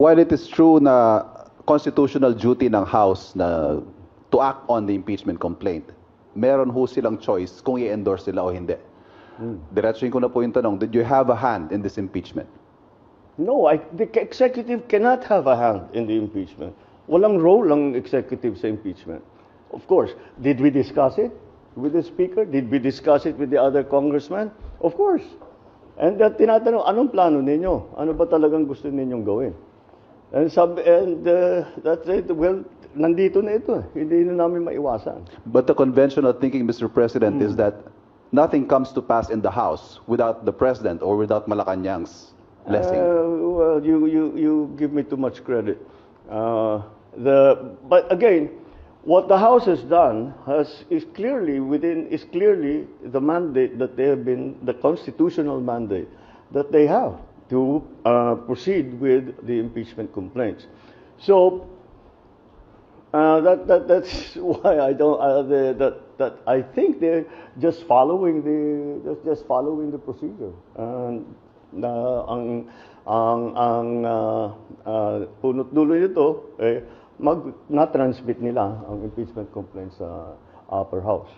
While it is true na constitutional duty ng House na to act on the impeachment complaint, meron ho silang choice kung i-endorse sila o hindi. Diretsuhin ko na po yung tanong, did you have a hand in this impeachment? No, the executive cannot have a hand in the impeachment. Walang role ang executive sa impeachment. Of course, did we discuss it with the Speaker? Did we discuss it with the other congressmen? Of course. And tinatanong, anong plano ninyo? Ano ba talagang gusto ninyong gawin? And that's it. Well, nandito na ito. Hindi na namin maiwasan. But the conventional thinking, Mr. President, is that nothing comes to pass in the House without the President or without Malacanang's blessing. Well, you give me too much credit. But again, what the House has done is clearly the mandate that they have been, the constitutional mandate that they have to proceed with the impeachment complaints. So that's why I don't that I think they're just following the procedure. And ang punot dulo nito na-transmit nila ang impeachment complaints sa upper house.